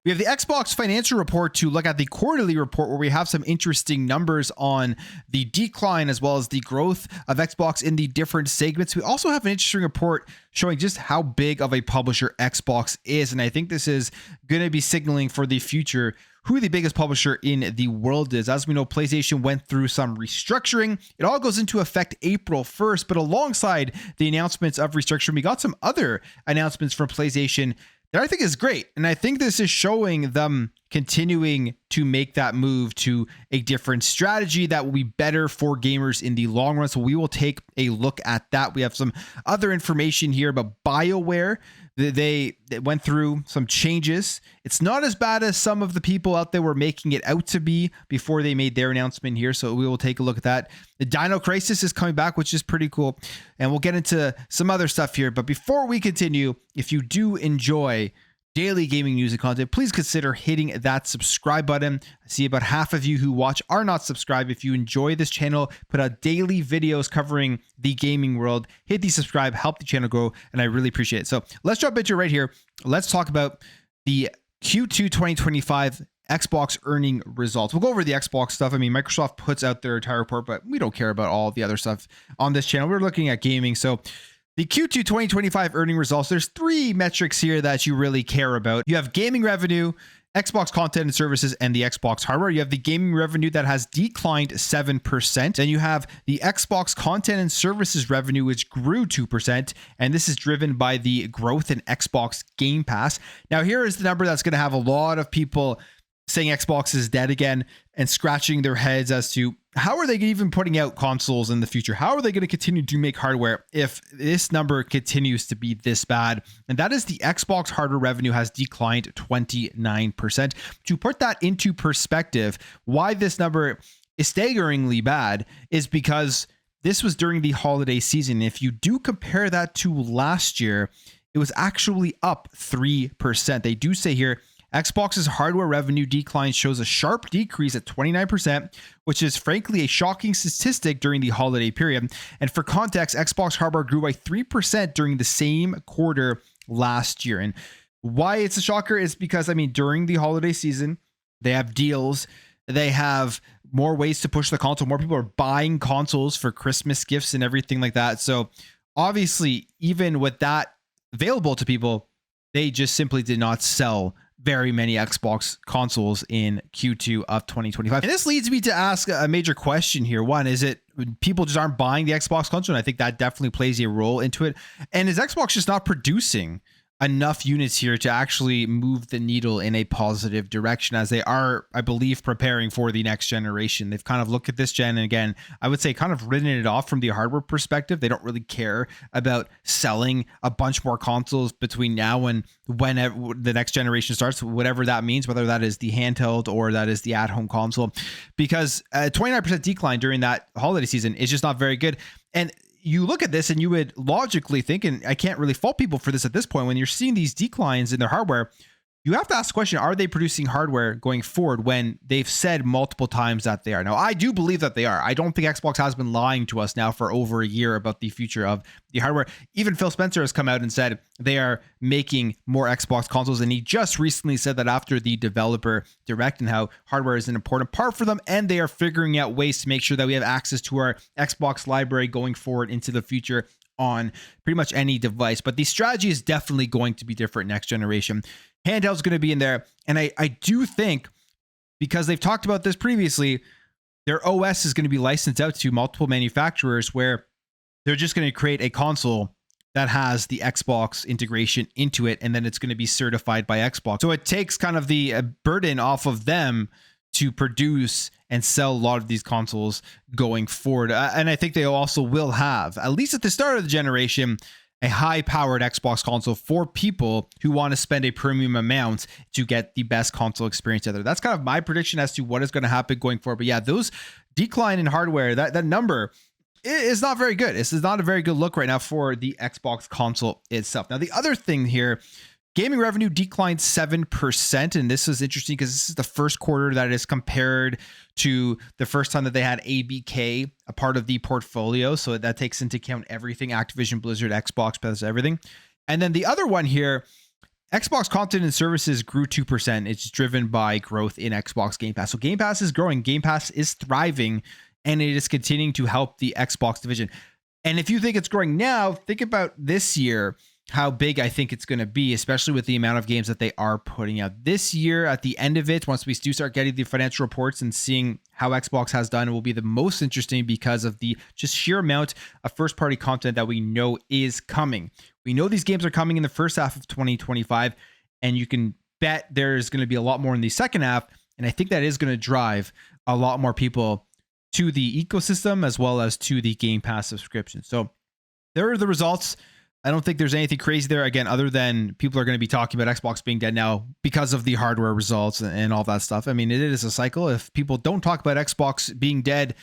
We have the Xbox financial report to look at the quarterly report, where we have some interesting numbers on the decline as well as the growth of Xbox in the different segments. We also have an interesting report showing just how big of a publisher Xbox is. And I think this is going to be signaling for the future who the biggest publisher in the world is. As we know, PlayStation went through some restructuring. It all goes into effect April 1st, but alongside the announcements of restructuring, we got some other announcements from PlayStation that I think is great. And I think this is showing them continuing to make that move to a different strategy that will be better for gamers in the long run. So we will take a look at that. We have some other information here about Bioware. They went through some changes. It's not as bad as some of the people out there were making it out to be before they made their announcement here. So we will take a look at that. The Dino Crisis is coming back, which is pretty cool. And we'll get into some other stuff here. But before we continue, if you do enjoy daily gaming news and content, please consider hitting that subscribe button. I see about half of you who watch are not subscribed. If you enjoy this channel, put out daily videos covering the gaming world, hit the subscribe, help the channel grow, and I really appreciate it. So let's jump into it right here. Let's talk about the Q2 2025 Xbox earning results. We'll go over the Xbox stuff. I mean, Microsoft puts out their entire report, but we don't care about all the other stuff on this channel. We're looking at gaming. So the Q2 2025 earning results, there's three metrics here that you really care about. You have gaming revenue, Xbox content and services, and the Xbox hardware. You have the gaming revenue that has declined 7%. And you have the Xbox content and services revenue, which grew 2%. And this is driven by the growth in Xbox Game Pass. Now, here is the number that's going to have a lot of people saying Xbox is dead again and scratching their heads as to how are they even putting out consoles in the future? How are they going to continue to make hardware if this number continues to be this bad? And that is the Xbox hardware revenue has declined 29%. To put that into perspective, why this number is staggeringly bad is because this was during the holiday season. If you do compare that to last year, it was actually up 3%. They do say here, Xbox's hardware revenue decline shows a sharp decrease at 29%, which is frankly a shocking statistic during the holiday period. And for context, Xbox hardware grew by 3% during the same quarter last year. And why it's a shocker is because, I mean, during the holiday season, they have deals, they have more ways to push the console. More people are buying consoles for Christmas gifts and everything like that. So obviously, even with that available to people, they just simply did not sell very many Xbox consoles in Q2 of 2025. And this leads me to ask a major question here. One, is it people just aren't buying the Xbox console? And I think that definitely plays a role into it. And is Xbox just not producing enough units here to actually move the needle in a positive direction, as they are, I believe, preparing for the next generation? They've kind of looked at this gen, and again, I would say kind of written it off from the hardware perspective. They don't really care about selling a bunch more consoles between now and when the next generation starts, whatever that means, whether that is the handheld or that is the at-home console, because a 29% decline during that holiday season is just not very good. And you look at this and you would logically think, and I can't really fault people for this at this point, when you're seeing these declines in their hardware, you have to ask the question, are they producing hardware going forward when they've said multiple times that they are? Now, I do believe that they are. I don't think Xbox has been lying to us now for over a year about the future of the hardware. Even Phil Spencer has come out and said they are making more Xbox consoles. And he just recently said that after the developer direct, and how hardware is an important part for them. And they are figuring out ways to make sure that we have access to our Xbox library going forward into the future on pretty much any device. But the strategy is definitely going to be different next generation. Handheld's going to be in there. And I do think, because they've talked about this previously, their OS is going to be licensed out to multiple manufacturers, where they're just going to create a console that has the Xbox integration into it, and then it's going to be certified by Xbox. So it takes kind of the burden off of them to produce and sell a lot of these consoles going forward. And I think they also will have, at least at the start of the generation, a high-powered Xbox console for people who want to spend a premium amount to get the best console experience out there. That's kind of my prediction as to what is going to happen going forward. But yeah, those decline in hardware, that number is not very good. This is not a very good look right now for the Xbox console itself. Now, the other thing here, gaming revenue declined 7%, and this is interesting because this is the first quarter that is compared to the first time that they had ABK, a part of the portfolio. So that takes into account everything: Activision, Blizzard, Xbox, Bethesda, everything. And then the other one here, Xbox content and services grew 2%. It's driven by growth in Xbox Game Pass. So Game Pass is growing, Game Pass is thriving, and it is continuing to help the Xbox division. And if you think it's growing now, think about this year, how big I think it's going to be, especially with the amount of games that they are putting out this year. At the end of it, once we do start getting the financial reports and seeing how Xbox has done, it will be the most interesting because of the just sheer amount of first-party content that we know is coming. We know these games are coming in the first half of 2025, and you can bet there's going to be a lot more in the second half, and I think that is going to drive a lot more people to the ecosystem as well as to the Game Pass subscription. So there are the results. I don't think there's anything crazy there, again, other than people are going to be talking about Xbox being dead now because of the hardware results and all that stuff. I mean, it is a cycle. If people don't talk about Xbox being dead,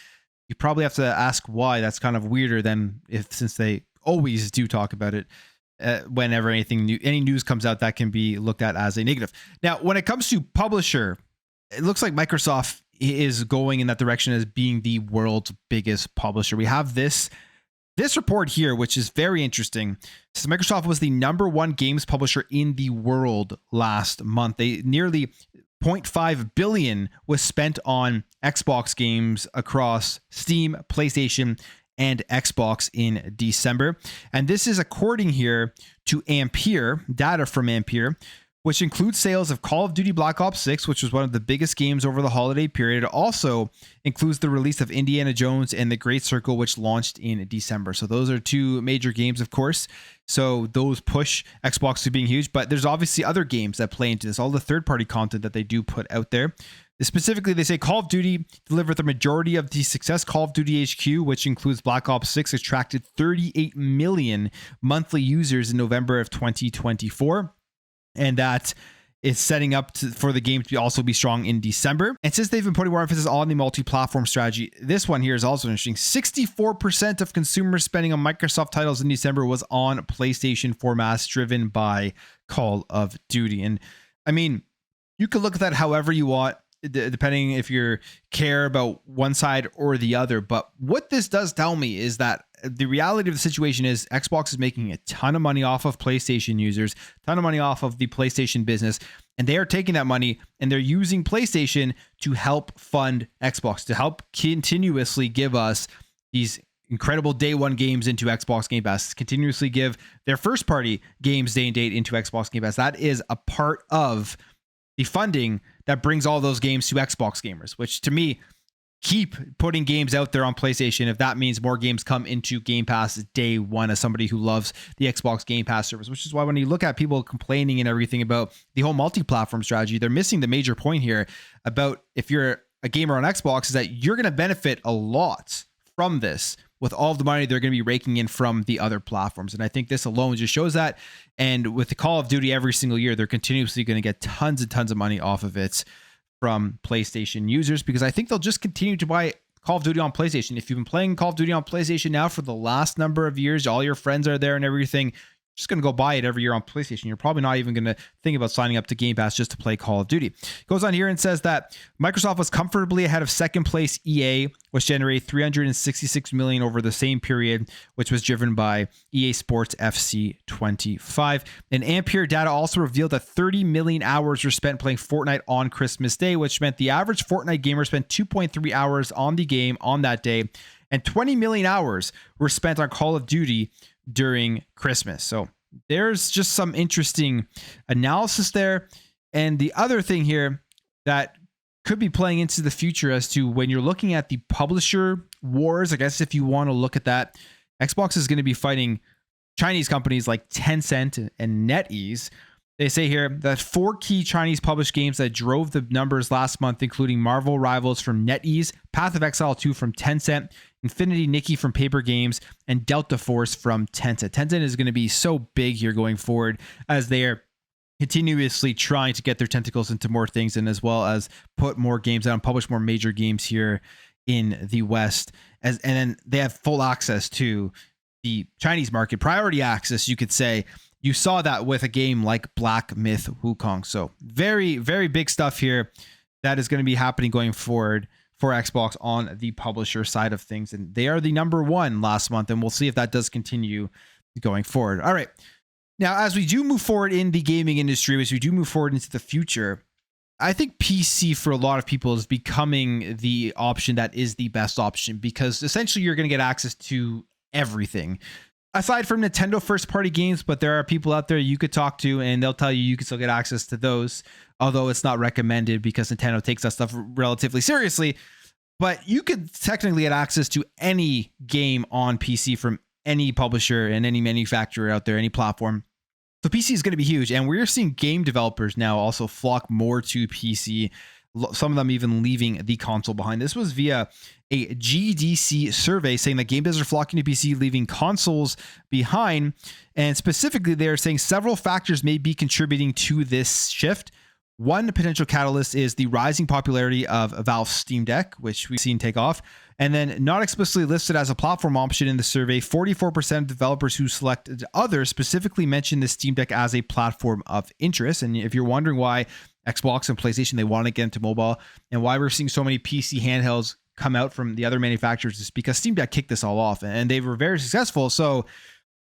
you probably have to ask why. That's kind of weirder than since they always do talk about it. Whenever any news comes out, that can be looked at as a negative. Now, when it comes to publisher, it looks like Microsoft is going in that direction as being the world's biggest publisher. We have this report here, which is very interesting. It says Microsoft was the #1 games publisher in the world last month. They nearly 0.5 billion was spent on Xbox games across Steam, PlayStation, and Xbox in December. And this is according here to Ampere, data from Ampere, which includes sales of Call of Duty Black Ops 6, which was one of the biggest games over the holiday period. It also includes the release of Indiana Jones and The Great Circle, which launched in December. So those are two major games, of course. So those push Xbox to being huge, but there's obviously other games that play into this, all the third-party content that they do put out there. Specifically, they say Call of Duty delivered the majority of the success. Call of Duty HQ, which includes Black Ops 6, attracted 38 million monthly users in November of 2024. And that is setting up for the game to also be strong in December. And since they've been putting more emphasis on the multi-platform strategy, this one here is also interesting. 64% of consumer spending on Microsoft titles in December was on PlayStation formats driven by Call of Duty. And I mean, you could look at that however you want, depending if you care about one side or the other. But what this does tell me is that the reality of the situation is Xbox is making a ton of money off of PlayStation users, a ton of money off of the PlayStation business, and they are taking that money and they're using PlayStation to help fund Xbox, to help continuously give us these incredible day one games into Xbox Game Pass, continuously give their first party games day and date into Xbox Game Pass. That is a part of the funding that brings all those games to Xbox gamers, which to me, keep putting games out there on PlayStation if that means more games come into Game Pass day one, as somebody who loves the Xbox Game Pass service. Which is why when you look at people complaining and everything about the whole multi-platform strategy, they're missing the major point here about if you're a gamer on Xbox, is that you're going to benefit a lot from this with all of the money they're going to be raking in from the other platforms. And I think this alone just shows that. And with the Call of Duty every single year, they're continuously going to get tons and tons of money off of it from PlayStation users, because I think they'll just continue to buy Call of Duty on PlayStation. If you've been playing Call of Duty on PlayStation now for the last number of years, all your friends are there and everything, just going to go buy it every year on PlayStation. You're probably not even going to think about signing up to Game Pass just to play Call of Duty. It goes on here and says that Microsoft was comfortably ahead of second place EA, which generated 366 million over the same period, which was driven by EA Sports FC 25. And Ampere data also revealed that 30 million hours were spent playing Fortnite on Christmas Day, which meant the average Fortnite gamer spent 2.3 hours on the game on that day, and 20 million hours were spent on Call of Duty during Christmas. So there's just some interesting analysis there. And the other thing here that could be playing into the future as to when you're looking at the publisher wars, I guess if you want to look at that, Xbox is going to be fighting Chinese companies like Tencent and NetEase. They say here that 4 key Chinese published games that drove the numbers last month, including Marvel Rivals from NetEase, Path of Exile 2 from Tencent, Infinity Nikki from Paper Games, and Delta Force from Tencent. Tencent is going to be so big here going forward as they are continuously trying to get their tentacles into more things, and as well as put more games out and publish more major games here in the West. And then they have full access to the Chinese market, priority access, you could say. You saw that with a game like Black Myth Wukong. So very, very big stuff here that is going to be happening going forward for Xbox on the publisher side of things. And they are the #1 last month, and we'll see if that does continue going forward. All right. Now, as we do move forward in the gaming industry, as we do move forward into the future, I think PC for a lot of people is becoming the option that is the best option, because essentially you're going to get access to everything aside from Nintendo first party games. But there are people out there you could talk to and they'll tell you you can still get access to those, although it's not recommended because Nintendo takes that stuff relatively seriously. But you could technically get access to any game on PC from any publisher and any manufacturer out there, any platform. So PC is going to be huge, and we're seeing game developers now also flock more to PC, some of them even leaving the console behind. This was via a GDC survey saying that game devs are flocking to PC, leaving consoles behind. And specifically, they're saying several factors may be contributing to this shift. One potential catalyst is the rising popularity of Valve's Steam Deck, which we've seen take off. And then, not explicitly listed as a platform option in the survey, 44% of developers who selected others specifically mentioned the Steam Deck as a platform of interest. And if you're wondering why Xbox and PlayStation, they want to get into mobile, and why we're seeing so many PC handhelds come out from the other manufacturers, is because Steam Deck kicked this all off, and they were very successful. So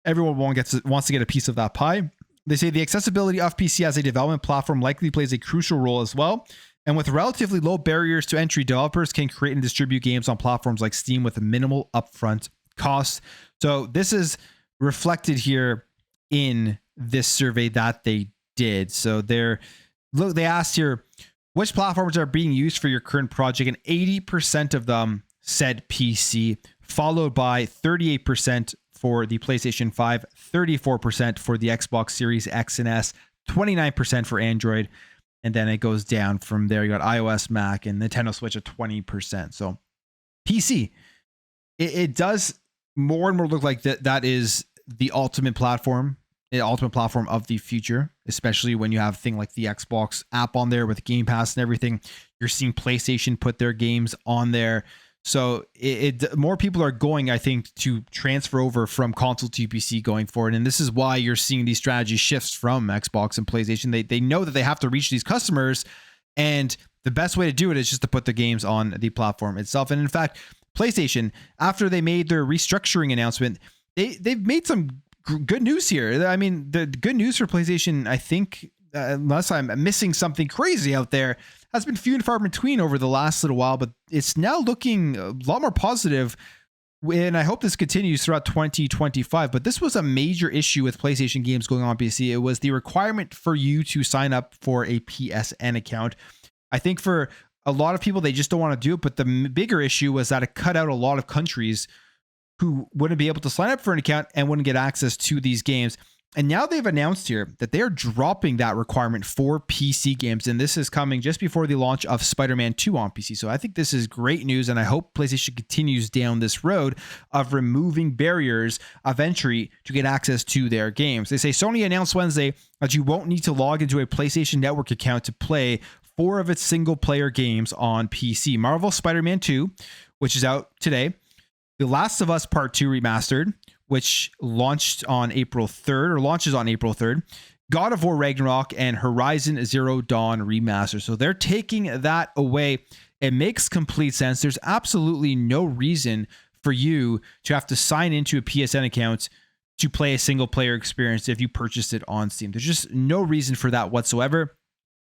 everyone wants to get a piece of that pie. They say the accessibility of PC as a development platform likely plays a crucial role as well. And with relatively low barriers to entry, developers can create and distribute games on platforms like Steam with minimal upfront costs. So this is reflected here in this survey that they did. So they asked here, which platforms are being used for your current project? And 80% of them said PC, followed by 38% for the PlayStation 5, 34% for the Xbox Series X and S, 29% for Android. And then it goes down from there. You got iOS, Mac, and Nintendo Switch at 20%. So PC, it does more and more look like that is the ultimate platform of the future, especially when you have a thing like the Xbox app on there with Game Pass and everything. You're seeing PlayStation put their games on there. So more people are going, I think, to transfer over from console to PC going forward. And this is why you're seeing these strategy shifts from Xbox and PlayStation. They know that they have to reach these customers, and the best way to do it is just to put the games on the platform itself. And in fact, PlayStation, after they made their restructuring announcement, they've made some good news here. I mean, the good news for PlayStation, I think, unless I'm missing something crazy out there, has been few and far between over the last little while, but it's now looking a lot more positive, and I hope this continues throughout 2025. But this was a major issue with PlayStation games going on PC. It was the requirement for you to sign up for a PSN account. I think for a lot of people, they just don't want to do it, but the bigger issue was that it cut out a lot of countries who wouldn't be able to sign up for an account and wouldn't get access to these games. And now they've announced here that they are dropping that requirement for PC games. And this is coming just before the launch of Spider-Man 2 on PC. So I think this is great news. And I hope PlayStation continues down this road of removing barriers of entry to get access to their games. They say Sony announced Wednesday that you won't need to log into a PlayStation Network account to play 4 of its single player games on PC. Marvel Spider-Man 2, which is out today. The Last of Us Part 2 Remastered, which launches on April 3rd. God of War Ragnarok and Horizon Zero Dawn Remaster. So they're taking that away. It makes complete sense. There's absolutely no reason for you to have to sign into a PSN account to play a single player experience if you purchased it on Steam. There's just no reason for that whatsoever.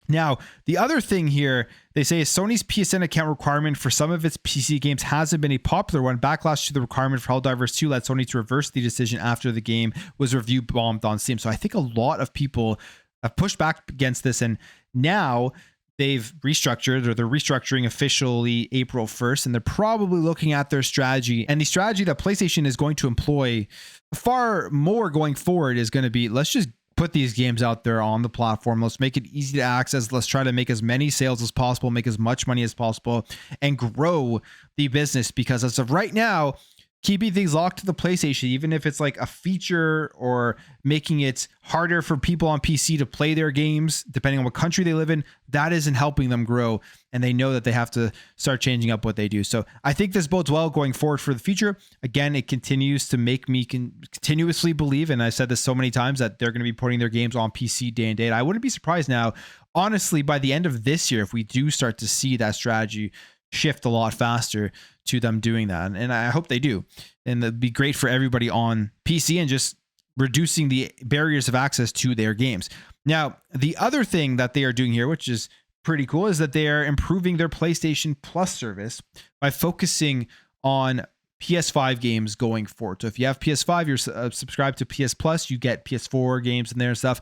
Now, the other thing here, they say Sony's PSN account requirement for some of its PC games hasn't been a popular one. Backlash to the requirement for Helldivers 2 led Sony to reverse the decision after the game was review bombed on Steam. So I think a lot of people have pushed back against this, and now they've restructured, or they're restructuring officially April 1st, and they're probably looking at their strategy. And the strategy that PlayStation is going to employ far more going forward is going to be, let's just put these games out there on the platform. Let's make it easy to access. Let's try to make as many sales as possible, make as much money as possible, and grow the business. Because as of right now, keeping things locked to the PlayStation, even if it's like a feature or making it harder for people on PC to play their games, depending on what country they live in, that isn't helping them grow. And they know that they have to start changing up what they do. So I think this bodes well going forward for the future. Again, it continues to make me continuously believe, and I've said this so many times, that they're going to be putting their games on PC day and date. I wouldn't be surprised now, honestly, by the end of this year, if we do start to see that strategy shift a lot faster to them doing that. And I hope they do. And it'd be great for everybody on PC, and just reducing the barriers of access to their games. Now, the other thing that they are doing here, which is pretty cool, is that they are improving their PlayStation Plus service by focusing on PS5 games going forward. So if you have PS5, you're subscribed to PS Plus, you get PS4 games in there and stuff.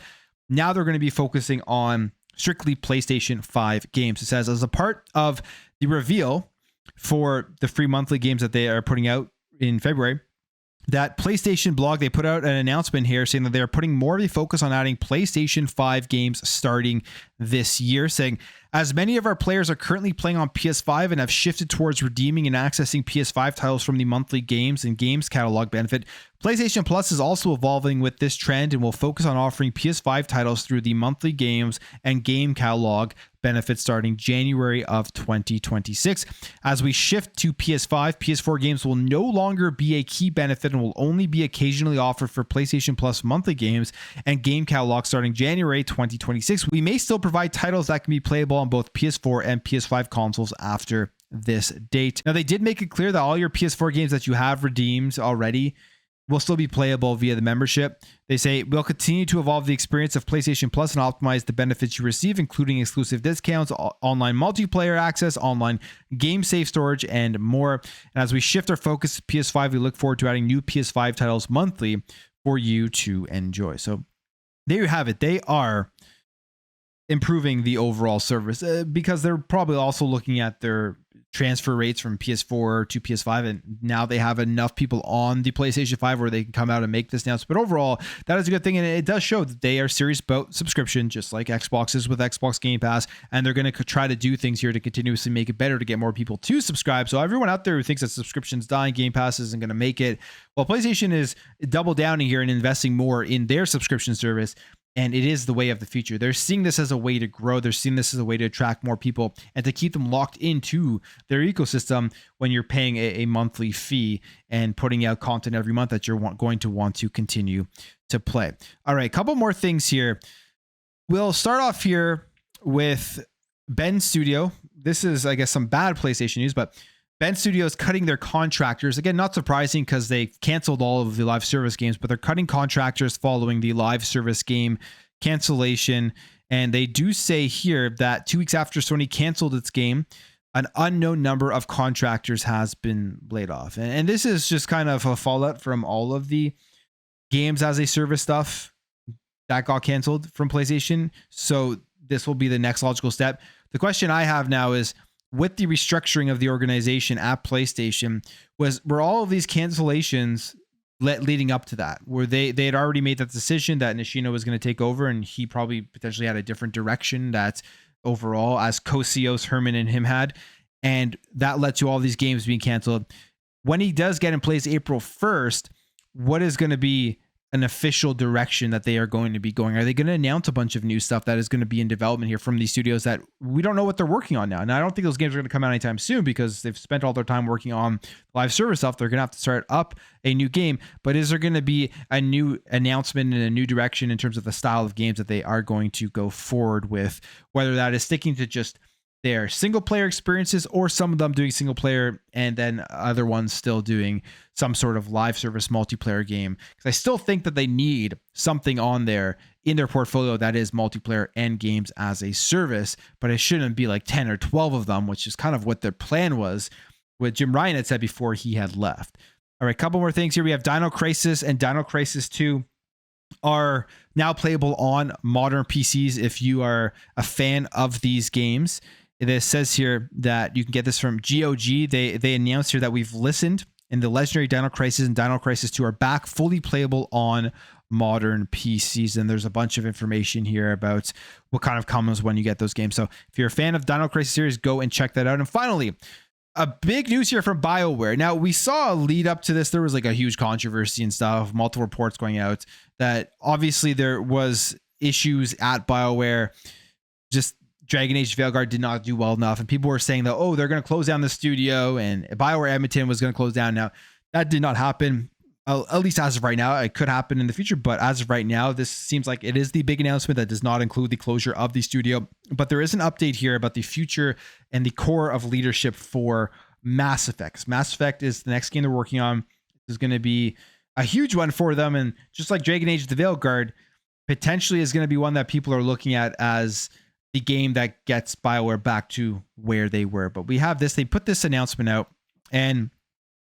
Now they're going to be focusing on strictly PlayStation 5 games. It says, as a part of the reveal for the free monthly games that they are putting out in February, that PlayStation blog, they put out an announcement here saying that they're putting more of a focus on adding PlayStation 5 games starting this year, saying, as many of our players are currently playing on PS5 and have shifted towards redeeming and accessing PS5 titles from the monthly games and games catalog benefit, PlayStation Plus is also evolving with this trend and will focus on offering PS5 titles through the monthly games and game catalog benefits starting January of 2026. As we shift to PS5, PS4 games will no longer be a key benefit and will only be occasionally offered for PlayStation Plus monthly games and game catalog starting January 2026. We may still provide titles that can be playable on both PS4 and PS5 consoles after this date. Now, they did make it clear that all your PS4 games that you have redeemed already will still be playable via the membership. They say, we'll continue to evolve the experience of PlayStation Plus and optimize the benefits you receive, including exclusive discounts, online multiplayer access, online game save storage, and more. And as we shift our focus to PS5, we look forward to adding new PS5 titles monthly for you to enjoy. So there you have it. They are improving the overall service because they're probably also looking at their transfer rates from PS4 to PS5, and now they have enough people on the PlayStation 5 where they can come out and make this announcement. But overall, that is a good thing, and it does show that they are serious about subscription, just like Xbox is with Xbox Game Pass, and they're going to try to do things here to continuously make it better to get more people to subscribe. So everyone out there who thinks that subscription's dying, Game Pass isn't going to make it, well, PlayStation is double downing here and investing more in their subscription service. And it is the way of the future. They're seeing this as a way to grow. They're seeing this as a way to attract more people and to keep them locked into their ecosystem when you're paying a monthly fee and putting out content every month that you're going to want to continue to play. All right, a couple more things here. We'll start off here with Ben Studio. This is, I guess, some bad PlayStation news, but Ben Studio is cutting their contractors. Again, not surprising because they canceled all of the live service games, but they're cutting contractors following the live service game cancellation. And they do say here that 2 weeks after Sony canceled its game, an unknown number of contractors has been laid off. And this is just kind of a fallout from all of the games as a service stuff that got canceled from PlayStation. So this will be the next logical step. The question I have now is, with the restructuring of the organization at PlayStation, were all of these cancellations leading up to that, where they had already made that decision that Nishino was going to take over, and he probably potentially had a different direction that overall as co-CEOs Herman and him had, and that led to all these games being canceled. When he does get in place April 1st, what is going to be an official direction that they are going to be going? Are they going to announce a bunch of new stuff that is going to be in development here from these studios that we don't know what they're working on now? And I don't think those games are going to come out anytime soon because they've spent all their time working on live service stuff. They're going to have to start up a new game, but is there going to be a new announcement and a new direction in terms of the style of games that they are going to go forward with, whether that is sticking to just their single player experiences or some of them doing single player and then other ones still doing some sort of live service multiplayer game? Because I still think that they need something on there in their portfolio that is multiplayer and games as a service, but it shouldn't be like 10 or 12 of them, which is kind of what their plan was, what Jim Ryan had said before he had left. All right, a couple more things here. We have Dino Crisis and Dino Crisis 2 are now playable on modern PCs if you are a fan of these games. It says here that you can get this from GOG. They announced here that we've listened, and the legendary Dino Crisis and Dino Crisis 2 are back fully playable on modern PCs. And there's a bunch of information here about what kind of comes when you get those games. So if you're a fan of Dino Crisis series, go and check that out. And finally, a big news here from Bioware. Now, we saw a lead up to this. There was like a huge controversy and stuff, multiple reports going out that obviously there was issues at Bioware. Just Dragon Age Veilguard did not do well enough, and people were saying that, oh, they're going to close down the studio, and Bioware Edmonton was going to close down. Now, that did not happen, at least as of right now. It could happen in the future, but as of right now, this seems like it is the big announcement that does not include the closure of the studio. But there is an update here about the future and the core of leadership for Mass Effect. Mass Effect is the next game they're working on. It's going to be a huge one for them. And just like Dragon Age: The Veilguard, potentially is going to be one that people are looking at as the game that gets BioWare back to where they were. But we have this, they put this announcement out, and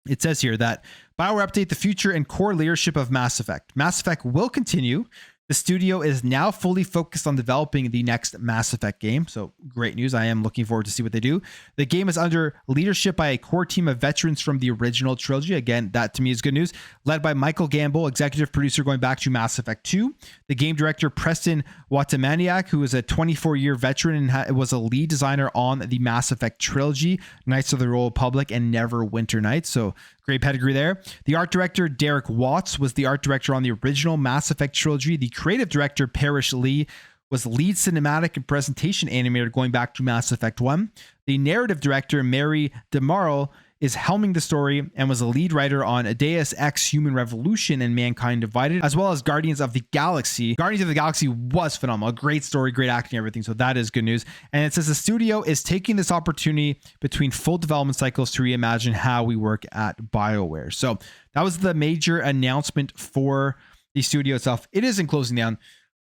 it says here that BioWare update the future and core leadership of Mass Effect. Mass Effect will continue. The studio is now fully focused on developing the next Mass Effect game. So great news. I am looking forward to see what they do. The game is under leadership by a core team of veterans from the original trilogy. Again, that to me is good news. Led by Michael Gamble, executive producer going back to Mass Effect 2. The game director, Preston Watamaniak, who is a 24-year veteran and was a lead designer on the Mass Effect trilogy, Knights of the Old Republic and Neverwinter Nights. So great pedigree there. The art director, Derek Watts, was the art director on the original Mass Effect trilogy. The creative director, Parrish Lee, was lead cinematic and presentation animator going back to Mass Effect 1. The narrative director, Mary DeMarle, is helming the story and was a lead writer on Deus Ex Human Revolution and Mankind Divided, as well as Guardians of the Galaxy. Guardians of the Galaxy was phenomenal. Great story, great acting, everything. So that is good news. And it says the studio is taking this opportunity between full development cycles to reimagine how we work at BioWare. So that was the major announcement for the studio itself. It is in closing down.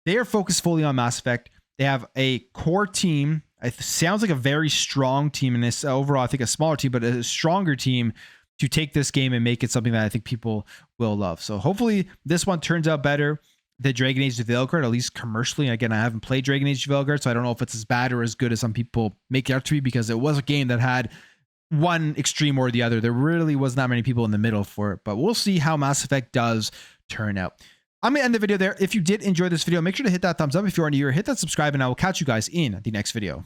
They are focused fully on Mass Effect. They have a core team. It sounds like a very strong team in this overall. I think a smaller team, but a stronger team to take this game and make it something that I think people will love. So hopefully this one turns out better than Dragon Age: The Veilguard, at least commercially. Again, I haven't played Dragon Age: The Veilguard, so I don't know if it's as bad or as good as some people make it out to be, because it was a game that had one extreme or the other. There really was not many people in the middle for it, but we'll see how Mass Effect does turn out. I'm going to end the video there. If you did enjoy this video, make sure to hit that thumbs up. If you are new here, hit that subscribe, and I will catch you guys in the next video.